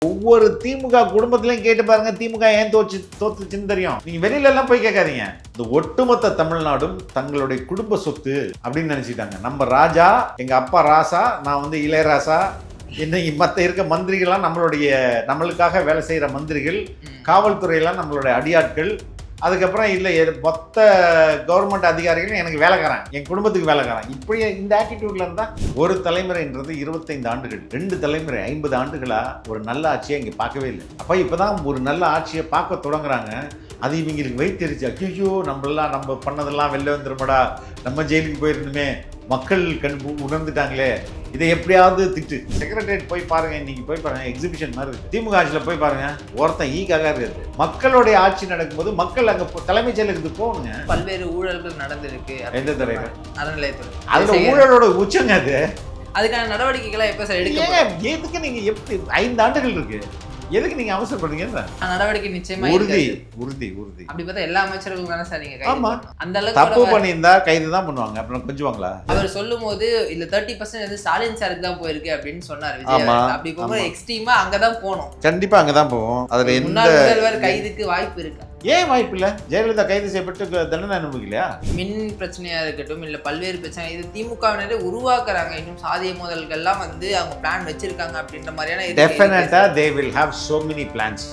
ஒவ்வொரு திமுக குடும்பத்திலையும் கேட்டு பாருங்க, திமுக ஏன் தோத்துச்சுன்னு தெரியும். நீங்க வெளியில எல்லாம் போய் கேட்காதீங்க. இந்த ஒட்டுமொத்த தமிழ்நாடும் தங்களுடைய குடும்ப சொத்து அப்படின்னு நினைச்சிட்டாங்க. நம்ம ராஜா, எங்க அப்பா ராசா, நான் வந்து இளையராசா, இன்னைக்கு மற்ற இருக்க மந்திரிகள்லாம் நம்மளுக்காக வேலை செய்யற மந்திரிகள், காவல்துறையெல்லாம் நம்மளுடைய அடியாட்கள், அதுக்கப்புறம் இல்லை மொத்த கவர்மெண்ட் அதிகாரிகளும் எனக்கு வேலைக்காரன், என் குடும்பத்துக்கு வேலைக்காரன். இப்படி இந்த ஆட்டிடியூட்ல இருந்தா ஒரு தலைமுறைன்றது 25 ஆண்டுகள், 2 தலைமுறை 50 ஆண்டுகளா ஒரு நல்ல ஆட்சியை இங்கே பார்க்கவே இல்லை. அப்போ இப்போதான் ஒரு நல்ல ஆட்சியை பார்க்க தொடங்குறாங்க. அது இவங்களுக்கு வைத்தறிச்சு, ஐயோ நம்ம பண்ணதெல்லாம் வெளில வந்துருமாடா, நம்ம ஜெயிலுக்கு போயிருந்துமே, மக்கள் உணர்ந்துட்டாங்களே, இதை எப்படியாவது திட்டு. செக்ரட்டரியேட் போய் பாருங்க, இன்னைக்கு போய் பாருங்க, எக்ஸிபிஷன் மாதிரி இருக்கு. திமுக ஆட்சியில் போய் பாருங்க, ஒருத்தன் ஈக்காக இருக்குது. மக்களுடைய ஆட்சி நடக்கும்போது மக்கள் அங்க தலைமைச் செயலகத்துக்கு போகணுங்க. பல்வேறு ஊழல்கள் நடந்திருக்கு. எந்த துறையில? அறநிலையத்துறை. அதுல ஊழலோட உச்சங்க அது. அதுக்கான நடவடிக்கைகளை எப்ப சார் எடுக்க? எதுக்கு நீங்க எப்படி 5 ஆண்டுகள் இருக்கு, எதுக்கு நீங்க அவசரப்படுறீங்க? நடவடிக்கை நிச்சயமா உறுதி. அப்படி பார்த்தா எல்லா அமைச்சர்களும் தானே சார் நீங்க ஆமா, அந்த அளவுக்கு தப்பு பண்ணியிருந்தா கைது தான் பண்ணுவாங்க. அப்புறம் கொஞ்சுவாங்களா? அவர் சொல்லும் போது இல்ல 30% வந்து ஸ்டாலின் சாருக்கு தான் போயிருக்கு அப்படின்னு சொன்னார் விஜய். அப்படி போகும்போது எக்ஸ்ட்ரீமா அங்கதான் போகணும். கண்டிப்பா அங்கதான் போவோம். அதுல முன்னாள் முதல்வர் கைதுக்கு வாய்ப்பு இருக்கு. ஏன் வாய்ப்பு இல்லை? ஜெயலலிதா கைது செய்யப்பட்டு தண்டனை அனுபவிக்கலையா? மின் பிரச்சனையா இருக்கட்டும், இல்ல பல்வேறு பிரச்சனை, இது திமுகவினரே உருவாக்குறாங்க. இன்னும் சாதிய மோதல்கள்லாம் வந்து அவங்க பிளான் வச்சிருக்காங்க அப்படின்ற மாதிரியான டெஃபினட்டா they will have so many plans.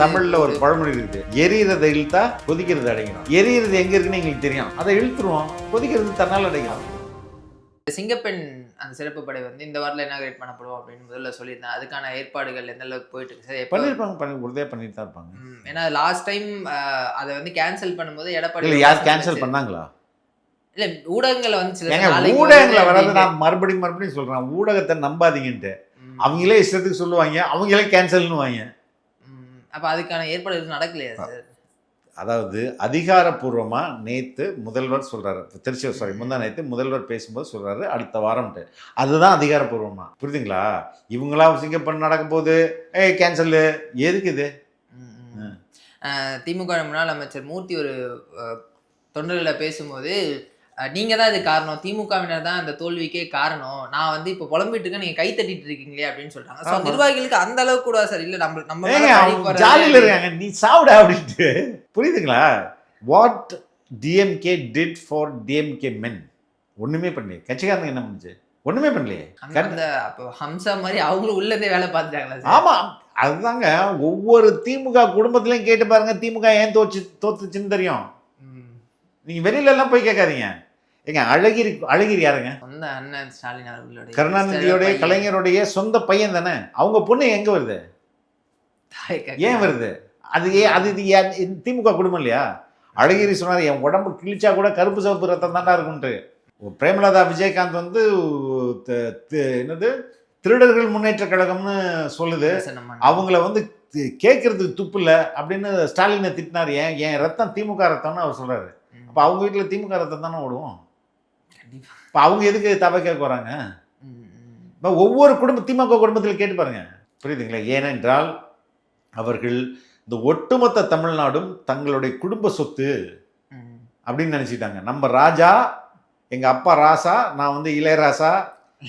தமிழ்ல ஒரு பழமொழி இருக்கு, எரியறதை இழுத்தா கொதிக்கிறது அடையணும். எரியறது எங்க இருக்குன்னு எங்களுக்கு தெரியும், அதை இழுத்துருவோம், கொதிக்கிறது தன்னால் அடையணும். சிங்கப்பெண் அந்த சிறப்பு படை வந்து இந்த வாரத்தில் இனாகிரேட் பண்ணப்படும் அப்படின்னு முதல்ல சொல்லியிருந்தேன். அதுக்கான ஏற்பாடுகள் எந்த அளவுக்கு போயிட்டு இருக்கு சார்? பண்ணிருப்பாங்க, உறுதியாக பண்ணிட்டு தான் இருப்பாங்க. ஏன்னா லாஸ்ட் டைம் அதை வந்து கேன்சல் பண்ணும்போது எடப்பாடி யார் கேன்சல் பண்ணாங்களா? இல்ல ஊடகங்களை வந்து ஊடகங்களை வராது. நான் மறுபடியும் சொல்றேன், ஊடகத்தை நம்பாதீங்கன்ட்டு. அவங்களே இஷ்டத்துக்கு சொல்லுவாங்க, அவங்களே கேன்சல்னு வாங்க. அப்ப அதுக்கான ஏற்பாடு நடக்கலையா சார்? அதாவது அதிகாரப்பூர்வமா நேத்து முதல்வர் சொல்றாரு, முந்தா நேத்து முதல்வர் பேசும்போது சொல்றாரு அடுத்த வாரம்ட்டு. அதுதான் அதிகாரப்பூர்வமா, புரியுதுங்களா? இவங்களா சிங்கப்பெண் நடக்கும் போது கேன்சல் எதுக்கு இது? திமுக முன்னாள் அமைச்சர் மூர்த்தி ஒரு தொண்டர்களை பேசும்போது, நீங்க தான் இது காரணம், திமுகவினர் தான் அந்த தோல்விக்கே காரணம், நான் வந்து இப்போ புலம்பிட்டு இருக்கேன், நீங்க கை தட்டிட்டு இருக்கீங்களே அப்படின்னு சொல்றாங்க. நிர்வாகிகளுக்கு அந்த அளவுக்கு கூட சார் இல்ல, நம்ம ஜாலியில இருக்காங்க, நீ சாப்பிட அப்படின்ட்டு. புரியுதுங்களா? What DMK did for DMK men, ஒண்ணுமே பண்ணல. கட்சிக்காரங்க என்ன பண்ணுச்சு? ஒண்ணுமே பண்ணலையே. அப்போ ஹம்சா மாதிரி அவங்களும் உள்ளதே வேலை பார்த்துட்டாங்களா? ஆமா, அதுதாங்க. ஒவ்வொரு திமுக குடும்பத்திலையும் கேட்டு பாருங்க, திமுக ஏன் தோத்துச்சுன்னு தெரியும். நீங்க வெளியில எல்லாம் போய் கேட்காதீங்க. எங்க அழகிரி யாருங்க? சொந்த அண்ணன் ஸ்டாலின் அவர்களுடைய, கருணாநிதியோடைய, கலைஞருடைய சொந்த பையன் தானே. அவங்க பொண்ணு எங்க வருது? ஏன் வருது? அது திமுக குடும்பம் இல்லையா? அழகிரி சொன்னார், என் உடம்பு கிழிச்சா கூட கருப்பு சிவப்பு ரத்தம் தாண்டா இருக்குன்ட்டு. பிரேமலதா விஜயகாந்த் வந்து என்னது திருடர்கள் முன்னேற்ற கழகம்னு சொல்லுது. அவங்கள வந்து கேட்கறதுக்கு துப்பு இல்லை அப்படின்னு ஸ்டாலினை திட்டினார். என் ரத்தம் திமுக ரத்தம்னு அவர் சொல்றாரு. அப்போ அவங்க வீட்டில் திமுக ரத்தம் தானே ஓடுவோம். இப்போ அவங்க எதுக்கு தவக்க போறாங்க? இப்போ ஒவ்வொரு திமுக குடும்பத்தில் கேட்டு பாருங்க, புரியுதுங்களா? ஏனென்றால் அவர்கள் இந்த ஒட்டுமொத்த தமிழ்நாடும் தங்களுடைய குடும்ப சொத்து அப்படின்னு நினைச்சிட்டாங்க. நம்ம ராஜா, எங்க அப்பா ராசா, நான் வந்து இளையராசா,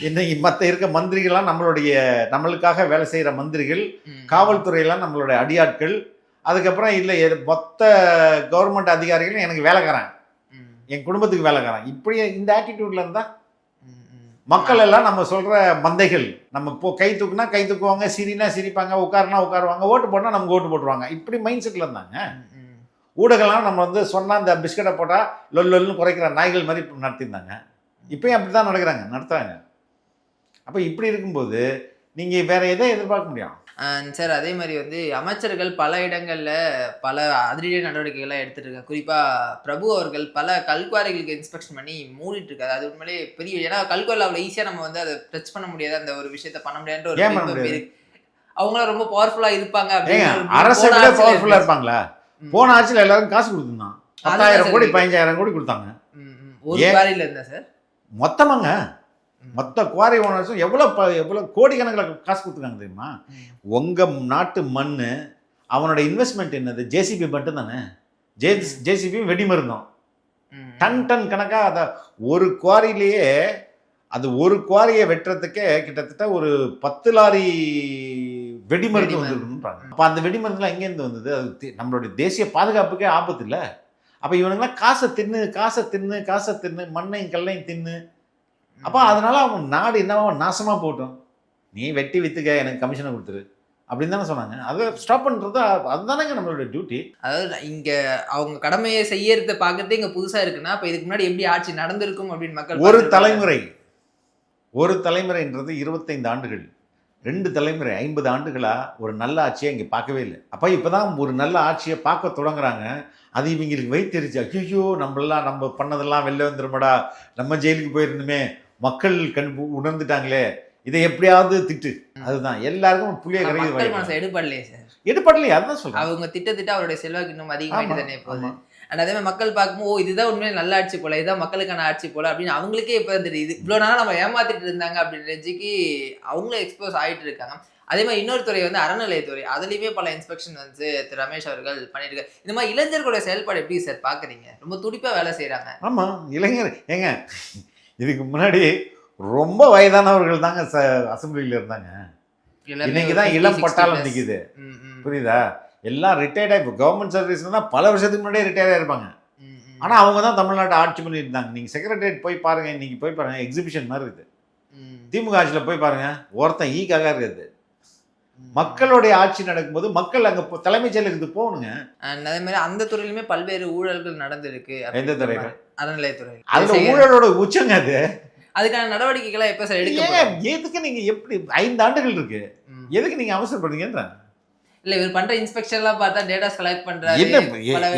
இன்னைக்கு மற்ற இருக்க மந்திரிகள்லாம் நம்மளுக்காக வேலை செய்யற மந்திரிகள், காவல்துறையெல்லாம் நம்மளுடைய அடியாட்கள், அதுக்கப்புறம் இல்லை மொத்த கவர்மெண்ட் அதிகாரிகளும் எனக்கு வேலைக்காரன், என் குடும்பத்துக்கு வேலைக்காரன். இப்படி இந்த ஆட்டிடியூட்ல இருந்தா மக்கள் எல்லாம் நம்ம சொல்ற மந்தைகள். நம்ம கை தூக்குனா கை தூக்குவாங்க, சிரினா சிரிப்பாங்க, உட்காருனா உட்காருவாங்க, ஓட்டு போட்டா நமக்கு ஓட்டு போட்டுருவாங்க. இப்படி மைண்ட் செட்ல இருந்தாங்க. ஊடகம்லாம் நம்ம வந்து சொன்னா இந்த பிஸ்கட்டை போட்டா லொல்லுன்னு குறைக்கிற நாய்கள் மாதிரி நடத்திருந்தாங்க. இப்பயும் அப்படித்தான் நடத்துறாங்க. அப்ப இப்படி இருக்கும்போது நீங்க வேற எதை எதிர்பார்க்க முடியும் சார்? அதே மாதிரி வந்து அமைச்சர்கள் பல இடங்கள்ல பல அதிரடி நடவடிக்கைகள்லாம் எடுத்துட்டு இருக்காங்க. குறிப்பா பிரபு அவர்கள் பல கல்குவாரிகளுக்கு இன்ஸ்பெக்ஷன் பண்ணி மூடிட்டு இருக்காரு. அது உண்மையிலே பெரிய, ஏன்னா கல்குவாரில் அவ்வளவு ஈஸியா நம்ம வந்து அதை டச் பண்ண முடியாது, அந்த ஒரு விஷயத்த பண்ண முடியாதுன்ற ஒரு அவங்களாம் ரொம்ப பவர்ஃபுல்லா இருப்பாங்க. அரசை விட பவர்ஃபுல்லா இருப்பாங்களா? போன ஆட்சியில் எல்லாரும் காசு கொடுத்துருந்தாங்க, 10,000 கோடி 15,000 கோடி கொடுத்தாங்க. ஒரு குவாரியில இருந்தா சார் மொத்தமாங்க, மொத்த குவாரி ஓனர்ஸும் எவ்வளோ கோடிக்கணக்கில் காசு கொடுத்துருக்காங்க தெரியுமா? உங்க நாட்டு மண், அவனோட இன்வெஸ்ட்மெண்ட் என்னது? ஜேசிபி மட்டும் தானே. ஜேசிபியும் வெடி மருந்தோம், டன் கணக்கா. அதை ஒரு குவாரியிலேயே, அது ஒரு குவாரியை வெட்டுறதுக்கே கிட்டத்தட்ட ஒரு 10 லாரி வெடிமருந்து வந்துருக்குன்றாங்க. அப்போ அந்த வெடிமருந்துலாம் எங்கேருந்து வந்தது? அது நம்மளுடைய தேசிய பாதுகாப்புக்கே ஆபத்து இல்லை. அப்போ இவனுங்களாம் காசை தின்னு மண்ணையும் கல்லையும் தின்னு. அப்போ அதனால அவன் நாடு என்னவோ நாசமாக போட்டோம். நீ வெட்டி வித்துக்க, எனக்கு கமிஷனை கொடுத்துரு அப்படின்னு தானே சொன்னாங்க. அதை ஸ்டாப் பண்ணுறது அதுதானேங்க நம்மளோட டியூட்டி. அதாவது இங்க அவங்க கடமையை செய்யறத பார்க்கறதே இங்க புதுசா இருக்குன்னா அப்ப இதுக்கு முன்னாடி எப்படி ஆட்சி நடந்திருக்கும் அப்படின்னு மக்கள் ஒரு தலைமுறைன்றது 25 ஆண்டுகள், 2 தலைமுறை 50 ஆண்டுகளா ஒரு நல்ல ஆட்சியை இங்கே பார்க்கவே இல்லை. அப்போ இப்போதான் ஒரு நல்ல ஆட்சியை பார்க்க தொடங்குறாங்க. அது இவங்களுக்கு வைத்தறிச்சு, ஐயோ நம்ம பண்ணதெல்லாம் வெளில வந்துருமாடா, நம்ம ஜெயிலுக்கு போயிருந்துமே, மக்கள் உணர்ந்துட்டாங்களே, இதை எப்படியாவது திட்டு. அதுதான் எல்லாருக்கும் புளிய கரைக்கு எடுபடலையே. அதுதான் சொல்றேன். அவங்க திட்ட அவருடைய செல்வாக்கு இன்னும் அதிகமாகிட்டு தானே போகுது. அண்ட் அதே மாதிரி மக்கள் பார்க்கும்போது இதுதான் உண்மையிலே நல்ல ஆட்சி போல, இதுதான் மக்களுக்கான ஆட்சி போல அப்படின்னு அவங்களுக்கே இப்போ தெரியுது. இவ்வளோ நாளாக நம்ம ஏமாத்திட்டு இருந்தாங்க அப்படின்றதுக்கு அவங்களும் எக்ஸ்போஸ் ஆகிட்டு இருக்காங்க. அதே மாதிரி இன்னொரு துறை வந்து அறநிலையத்துறை, அதுலேயுமே பல இன்ஸ்பெக்ஷன் வந்து திரு ரமேஷ் அவர்கள் பண்ணிட்டு இருக்காரு. இந்த மாதிரி இளைஞர்களுடைய செயல்பாடு எப்படி சார் பார்க்குறீங்க? ரொம்ப துடிப்பாக வேலை செய்கிறாங்க. ஆமாம், இளைஞர் ஏங்க இதுக்கு முன்னாடி ரொம்ப வயதானவர்கள் தாங்க அசம்பிளியில் இருந்தாங்க. இன்னைக்கு தான் இளம் பட்டாளம் நிற்குது. புரியுதா? எல்லாம் ரிட்டையர்ட் ஆகி கவர்மெண்ட் சர்வீஸ்னா பல வருஷத்துக்கு முன்னாடியே ரிட்டையர் ஆகிருப்பாங்க. ஆனால் அவங்க தான் தமிழ்நாட்டை ஆட்சி பண்ணிட்டு இருந்தாங்க. நீங்கள் செக்ரட்டரியேட் போய் பாருங்க, இன்னைக்கு போய் பாருங்க, எக்ஸிபிஷன் மாதிரி இருக்குது. திமுக ஆட்சியில் போய் பாருங்க, ஒருத்தன் ஈக்காக இருக்குது. மக்களுடைய ஆட்சி நடக்கும்போது மக்கள் அங்கே தலைமைச் செயலகத்துக்கு போகணுங்க. அதே மாதிரி அந்த துறையிலுமே பல்வேறு ஊழல்கள் நடந்திருக்கு. எந்த துறையில? அறநிலையத்துறை. அதுல ஊழலோட உச்சங்க அது. அதுக்கான நடவடிக்கைகளை எப்ப சார் எடுக்க? எதுக்கு நீங்க எப்படி 5 ஆண்டுகள் இருக்கு, எதுக்கு நீங்க அவசரப்படுறீங்கன்ற? இல்ல இவர் பண்ற இன்ஸ்பெக்ஷன் எல்லாம் பார்த்தா டேட்டாஸ் கலெக்ட் பண்றாரு.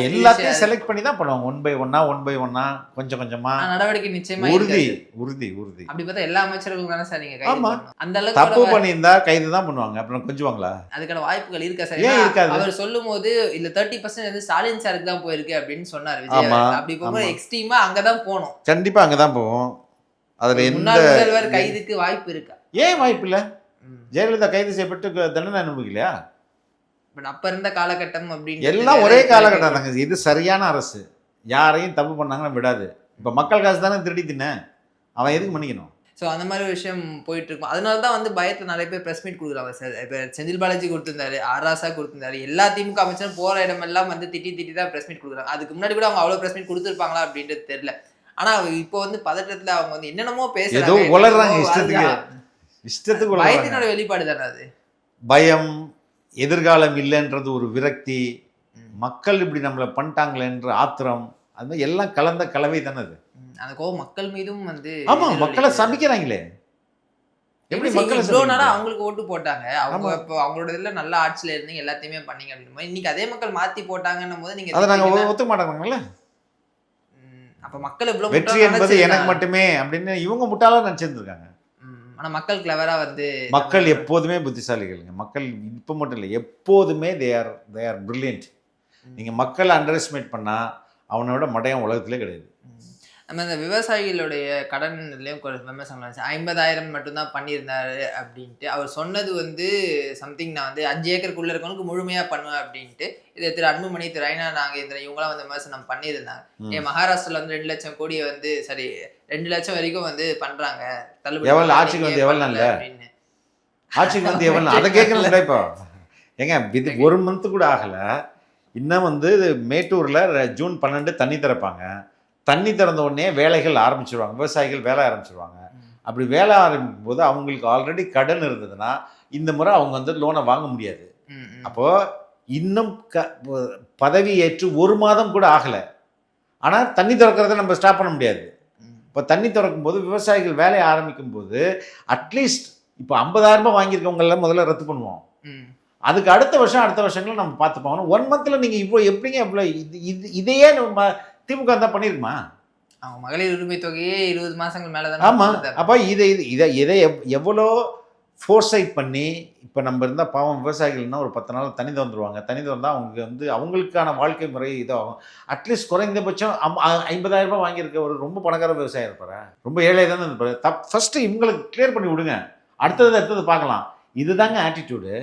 எல்லாத்தையும் செலக்ட் பண்ணி தான் பண்ணுவாங்க. ஒன் பை ஒன்னா கொஞ்சம் கொஞ்சமா நடவடிக்கை நிச்சயமா உறுதி. அப்படி பார்த்தா எல்லா அமைச்சர்களும் தானே சார் நீங்க கைது பண்ணணும். அந்த அளவுக்கு தப்பு பண்ணியிருந்தா கைது தான் பண்ணுவாங்க. அப்புறம் கொஞ்சுவாங்களா? அதுக்கான வாய்ப்புகள் இருக்கா சார்? அவர் சொல்லும் போது இல்ல 30% வந்து ஸ்டாலின் சாருக்கு தான் போயிருக்கு அப்படின்னு சொன்னார் விஜய். அப்படி போகும்போது எக்ஸ்ட்ரீமா அங்கதான் போகணும். கண்டிப்பா அங்கதான் போவோம். அதுல முன்னாள் முதல்வர் கைதுக்கு வாய்ப்பு இருக்கா? ஏன் வாய்ப்பு இல்ல? ஜெயலலிதா கைது செய்யப்பட்டு தண்டனை அனுபவிக்கலையா? அப்ப இருந்த காலகட்டம் அப்படின்னு எல்லாம் ஒரே காலகட்டம் தாங்க. இது சரியான அரசு. யாரையும் தப்பு பண்ணாங்கன்னு விடாது. இப்ப மக்கள் காசு தானே திருடி தின்ன, அவன் எதுக்கு பண்ணிக்கணும்? ஸோ அந்த மாதிரி ஒரு விஷயம் போயிட்டு இருக்கும். அதனால தான் வந்து பயத்தில் நிறைய பேர் ப்ரெஸ் மீட் கொடுக்குறாங்க சார். இப்போ செந்தில் பாலாஜி கொடுத்துருந்தாரு, ஆராசா கொடுத்துருந்தாரு, எல்லா திமுக அமைச்சரும் போகிற இடமெல்லாம் வந்து திட்டி தான் ப்ரெஸ் மீட் கொடுக்குறாங்க. அதுக்கு முன்னாடி கூட அவங்க அவ்வளோ ப்ரெஸ் மீட் கொடுத்துருப்பாங்களா அப்படின்றது தெரியல. ஆனால் இப்போ வந்து பதட்டத்தில் அவங்க வந்து என்னென்னமோ பேசுறாங்க. இஷ்டத்துக்கு பயத்தினோட வெளிப்பாடு தானே அது. பயம், எதிர்காலம் இல்லைன்றது ஒரு விரக்தி, மக்கள் இப்படி நம்மளை பண்ணிட்டாங்களேன்ற ஆத்திரம், அது மாதிரி எல்லாம் கலந்த கலவை தானே அது. அந்த கோவம் மக்கள் மீதும் வந்து ஆமா, மக்களை சபிக்கிறாங்களே. எப்படி மக்கள் இவ்வளோ நாளா அவங்களுக்கு ஓட்டு போட்டாங்க, அவங்க இப்போ அவங்களோட இதில் நல்ல ஆட்சியில் இருந்தீங்க, எல்லாத்தையுமே பண்ணீங்க அப்படின்னு இன்னைக்கு அதே மக்கள் மாற்றி போட்டாங்கன்னும் போது நீங்க அதை நாங்கள் ஒத்துக்க மாட்டாங்கல்ல. அப்போ மக்கள் இவ்வளோ வெற்றி என்பது எனக்கு மட்டுமே அப்படின்னு இவங்க முட்டாளா நினைச்சிருந்துருக்காங்க. ஆனால் மக்கள் கிளவரா வந்து மக்கள் எப்போதுமே புத்திசாலிகளுங்க. மக்கள் இப்போ மட்டும் இல்லை, எப்போதுமே தே ஆர் பிரில்லியன்ட். நீங்கள் மக்களை அண்டர் எஸ்டிமேட் பண்ணால் அவனோட மடையம் உலகத்திலே கிடையாது. நம்ம இந்த விவசாயிகளுடைய கடன் இதுலேயும் விமர்சனம் 50,000 மட்டும்தான் பண்ணியிருந்தாரு அப்படின்ட்டு அவர் சொன்னது வந்து சம்திங் நான் வந்து 5 ஏக்கருக்குள்ளே இருக்கவங்களுக்கு முழுமையாக பண்ணுவேன் அப்படின்ட்டு. இதை திரு அன்புமணி, திரு ஐநா நாகேந்திரன் இவங்களாம் வந்து விமர்சனம் பண்ணியிருந்தாங்க. ஏன் மகாராஷ்டிராவில் வந்து 2 லட்சம் கோடியை வந்து 2 லட்சம் வரைக்கும் வந்து பண்ணுறாங்க தள்ளுபடி. ஆட்சிக்கு வந்து எவ்வளோ இல்லை அப்படின்னு ஆட்சிக்கு வந்து எவ்வளோ அதை கேட்கணும். இப்போ ஏங்க இது 1 மந்த்து கூட ஆகலை. இன்னும் வந்து மேட்டூரில் ஜூன் 12 தண்ணி திறப்பாங்க. தண்ணி திறந்த உடனே வேலைகள் ஆரம்பிச்சிருவாங்க, விவசாயிகள் வேலை ஆரம்பிச்சிருவாங்க. அப்படி வேலை ஆரம்பிக்கும் போது அவங்களுக்கு ஆல்ரெடி கடன் இருந்ததுன்னா இந்த முறை அவங்க வந்து லோனை வாங்க முடியாது. அப்போ இன்னும் பதவி ஏற்று 1 மாதம் கூட ஆகலை, ஆனால் தண்ணி திறக்கிறத நம்ம ஸ்டாப் பண்ண முடியாது. இப்போ தண்ணி திறக்கும் போது விவசாயிகள் வேலையை ஆரம்பிக்கும் போது அட்லீஸ்ட் இப்போ 50,000 ரூபாய் வாங்கியிருக்கவங்கள முதல்ல ரத்து பண்ணுவோம். அதுக்கு அடுத்த வருஷங்களும் நம்ம பார்த்துப்போம். 1 மந்த்தில் நீங்கள் இப்போ எப்படிங்க இவ்வளோ இதையே நம்ம திமுக தான் பண்ணிருக்குமா? அவங்க மகளிர் உரிமை தொகையே 20 மாசங்கள் மேலதான். ஆமா, அப்ப இதை எவ்வளோ ஃபோர்சைட் பண்ணி இப்ப நம்ம இருந்தா பாவம் விவசாயிகள்னா ஒரு 10 நாள் தண்ணி திறந்துருவாங்க. தண்ணி திறந்தா அவங்க வந்து அவங்களுக்கான வாழ்க்கை முறை இதாகும். அட்லீஸ்ட் குறைந்தபட்சம் 50,000 ரூபாய் வாங்கியிருக்க ஒரு ரொம்ப பணக்கார விவசாயம் இருப்பாரு, ரொம்ப ஏழை தானே இருப்பாரு. ஃபர்ஸ்ட் இவங்களுக்கு கிளியர் பண்ணி விடுங்க, அடுத்தது பார்க்கலாம். இதுதாங்க ஆட்டிடியூடு.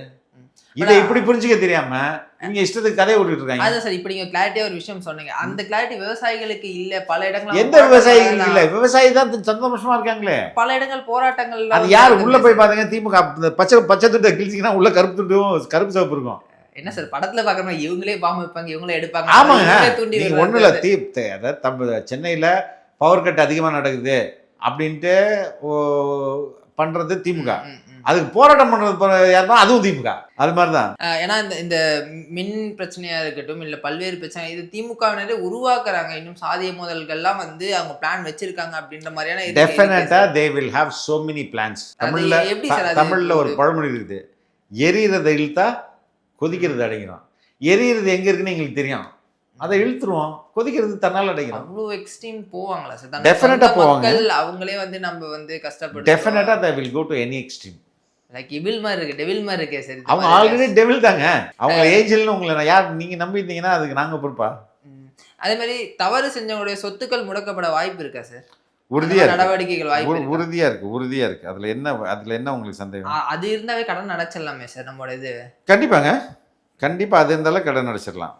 இதை இப்படி புரிஞ்சுக்க தெரியாம இவங்க இஷ்டத்துக்கு கதையை விட்டுட்டு இருக்காங்க. அதான் சார், இப்ப நீங்க கிளாரிட்டியா ஒரு விஷயம் சொன்னீங்க. அந்த கிளாரிட்டி விவசாயிகளுக்கு இல்ல. பல இடங்கள் எந்த விவசாயிகள் இல்ல, விவசாயி தான் சந்தோஷமா இருக்காங்களே. பல இடங்கள் போராட்டங்கள். அது யாரு உள்ள போய் பாத்தீங்க, திமுக பச்சை துட்டை கிழிச்சிங்கன்னா உள்ள கருப்பு துட்டும் கருப்பு சிவப்பு இருக்கும். என்ன சார் படத்துல பாக்குற மாதிரி இவங்களே பாம்பு வைப்பாங்க, இவங்களே எடுப்பாங்க. ஆமாங்க, தூண்டி நீங்க ஒண்ணு இல்ல, அதாவது சென்னையில பவர் கட் அதிகமா நடக்குது அப்படின்ட்டு பண்றது திமுக. அதுக்கு போராட்டம் பண்றது யாருன்னா அதுவும் திமுக. அது மாதிரிதான். ஏன்னா இந்த மின் பிரச்சனையா இருக்கட்டும், இல்ல பல்வேறு பிரச்சனை, இது திமுகவினரே உருவாக்குறாங்க. இன்னும் சாதிய மோதல்கள்லாம் வந்து அவங்க பிளான் வச்சிருக்காங்க அப்படின்ற மாதிரியான டெஃபினட்டா they will have so many plans. தமிழ்ல ஒரு பழமொழி இருக்குது, எரியறதை இழுத்தா கொதிக்கிறது அடங்கிடும். எரியறது எங்க இருக்குன்னு எங்களுக்கு தெரியும், அதை இழுத்துருவோம், கொதிக்கிறது தன்னால அடைக்கிறோம். அவ்வளவு எக்ஸ்ட்ரீம் போவாங்களா சார்? டெஃபினட்டா போவாங்க. அவங்களே வந்து நம்ம வந்து கஷ்டப்பட்டு டெஃபினட்டா they will go to any extreme. Like evil மாதிரி இருக்கு, டெவில் மாதிரி இருக்கே சார். அவங்க ஆல்ரெடி டெவில் தாங்க. அவங்க ஏஞ்சல்னு உங்களை யார் நீங்க நம்பிட்டீங்கன்னா அதுக்கு நாங்க பொறுப்பா? அதே மாதிரி தவறு செஞ்சவங்களுடைய சொத்துக்கள் முடக்கப்பட வாய்ப்பு இருக்கா சார்? உறுதியா நடவடிக்கைகள் வாய்ப்பு உறுதியா இருக்கு. அதுல என்ன உங்களுக்கு சந்தேகம்? அது இருந்தாவே கடன் அடைச்சிடலாமே சார் நம்மளோட இது? கண்டிப்பா அது இருந்தாலும் கடன் அடைச்சிடலாம்.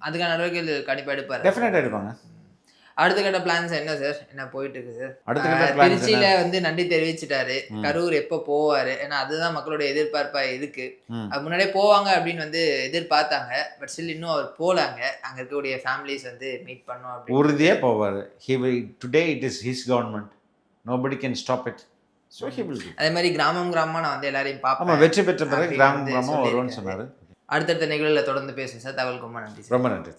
அதுக்கான நடவடிக்கைகள் கண்டிப்பா எடுப்பாரு. டெஃபினட்டா எடுப்பாங்க. அடுத்த கட்ட பிளான்ஸ் என்ன சார்? என்ன போயிட்டு இருக்கு சார்? அடுத்த கட்ட பிளான்ஸ் திருச்சியில வந்து நன்றி தெரிவிச்சிட்டாரு. கரூர் எப்போ போவாரு? ஏன்னா அதுதான் மக்களுடைய எதிர்பார்ப்பா இருக்கு. அது முன்னாடியே போவாங்க அப்படின்னு வந்து எதிர்பார்த்தாங்க. பட் ஸ்டில் இன்னும் அவர் போலாங்க. அங்க இருக்கக்கூடிய ஃபேமிலிஸ் வந்து மீட் பண்ணோம் அப்படின்னு உறுதியா போவாரு. Today it is his government. Nobody can stop it. So he will do. அதே மாதிரி கிராமமா நான் வந்து எல்லாரையும் பார்ப்பேன். ஆமா, வெற்றி பெற்ற பிறகு கிராமமா வரும்னு சொன்னாரு. அடுத்தடுத்த நிகழ்வுல தொடர்ந்து பேசுங்க சார். தகவலுக்கு ரொம்ப நன்றி. ரொம்ப நன்றி.